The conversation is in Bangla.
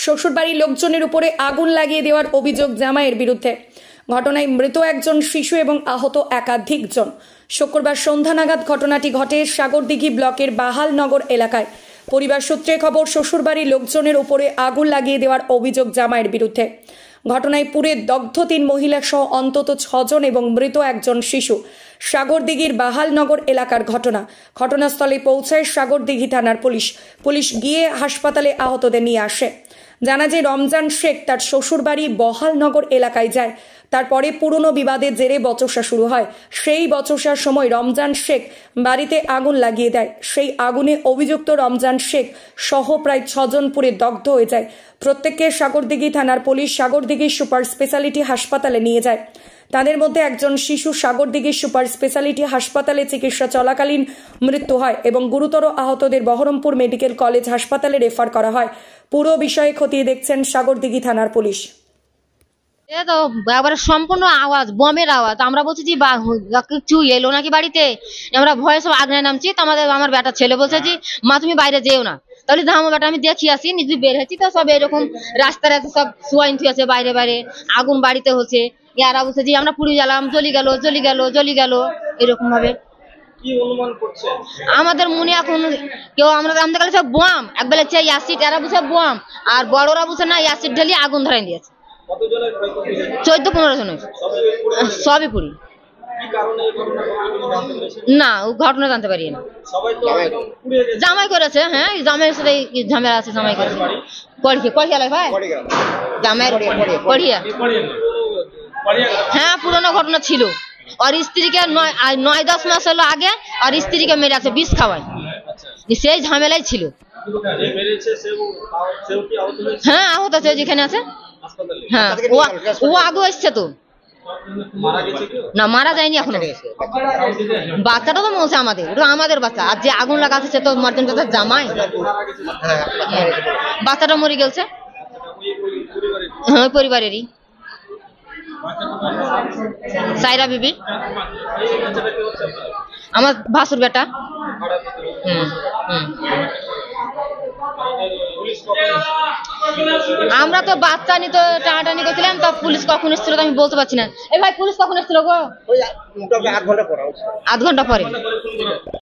শ্বশুরবাড়ির লোকজনের উপরে আগুন লাগিয়ে দেওয়ার অভিযোগ জামাইয়ের বিরুদ্ধে। ঘটনায় মৃত একজন শিশু এবং আহত একাধিক জন। শুক্রবার সন্ধ্যা নাগাদ ঘটনাটি ঘটে সাগরদিঘি ব্লকের বাহালনগর এলাকায়। পরিবার সূত্রে খবর, শ্বশুরবাড়ির লোকজনের উপরে আগুন লাগিয়ে দেওয়ার অভিযোগ জামাইয়ের বিরুদ্ধে। ঘটনায় পুড়ে দগ্ধ 3 মহিলা সহ অন্তত 6 জন এবং মৃত একজন শিশু। সাগরদিঘির বাহালনগর এলাকার ঘটনা। ঘটনাস্থলে পৌঁছায় সাগরদিঘি থানার পুলিশ গিয়ে হাসপাতালে আহতদের নিয়ে আসে। জানা যায় রমজান শেখ তার শ্বশুরবাড়ি বহালনগর এলাকায় যায়। তারপরে পুরনো বিবাদের জেরে বচসা শুরু হয়। সেই বচসার সময় রমজান শেখ বাড়িতে আগুন লাগিয়ে দেয়। সেই আগুনে অভিযুক্ত রমজান শেখ সহ প্রায় 6 জন পুড়ে দগ্ধ হয়ে যায়। প্রত্যেককে সাগরদিঘি থানার পুলিশ সাগরদিঘি সুপার স্পেশালিটি হাসপাতালে নিয়ে যায়। তাদের মধ্যে একজন শিশু সাগরদিঘি সুপার স্পেশালিটি হাসপাতালে চিকিৎসা চলাকালীন মৃত্যু হয় এবং গুরুতর আহতদের বহরমপুর মেডিকেল কলেজ হাসপাতালে রেফার করা হয়। পুরো বিষয়ে খতিয়ে দেখছেন সাগরদিঘি থানার পুলিশ। তো একবারে সম্পূর্ণ আওয়াজ, বমের আওয়াজ। আমরা বলছি যে কিছু এলো নাকি বাড়িতে, আমরা ভয়ে সব আগ্রায় নামছি। তো আমার বেটা ছেলে বলছে যে মা তুমি বাইরে যেও না। তাহলে আমার বেটা আমি দেখি আসি, নিজে বের হয়েছি তো সব এরকম রাস্তায় সব সোয়াইন আছে, বাইরে বাইরে আগুন বাড়িতে হচ্ছে। ইয়ারা বলছে যে আমরা পুড়ে গেলাম, জ্বলি গেল এরকম ভাবে। কি অনুমান করছে আমাদের মনে এখন কেউ আমাদের কাছে সব বোম, একবেলা চাই অ্যাসিড, এরা বুঝে বোম, আর বড়রা বুঝে না অ্যাসিড ঢেলে আগুন ধরাই দিয়েছে। 14-15 জন সবই পুরি। না ও ঘটনা জানতে পারি না। জামাই করেছে, হ্যাঁ জামাইয়ের সাথে ঝামেলা আছে। জামাই করেছে কড়িয়া ভাই, জামাইয়ের কড়িয়া। হ্যাঁ পুরনো ঘটনা ছিল। আর স্ত্রীকে 9-10 মাস হলো আগে আর স্ত্রীকে মেরে আছে, বিষ খাওয়ায়। সেই ঝামেলাই ছিল। হ্যাঁ আহত আছে, যেখানে আছে। হ্যাঁ ও আগে এসছে তো না, মারা যায়নি এখনো। বাচ্চাটা তো মরছে আমাদের, ওটা আমাদের বাচ্চা। আর যে আগুন লাগাচ্ছে সে তো মার্জন জামাই, বাচ্চাটা মরে গেছে। হ্যাঁ পরিবারেরই সাইরা বিবি, আমার ভাসুর বেটা। আমরা তো বাচ্চা নিয়ে তো টানাটানি করছিলাম, তো পুলিশ কখন এসেছিল আমি বলতে পারছি না। এই ভাই পুলিশ কখন এসেছিল গো? 8 ঘন্টা পরে। আধ ঘন্টা পরে।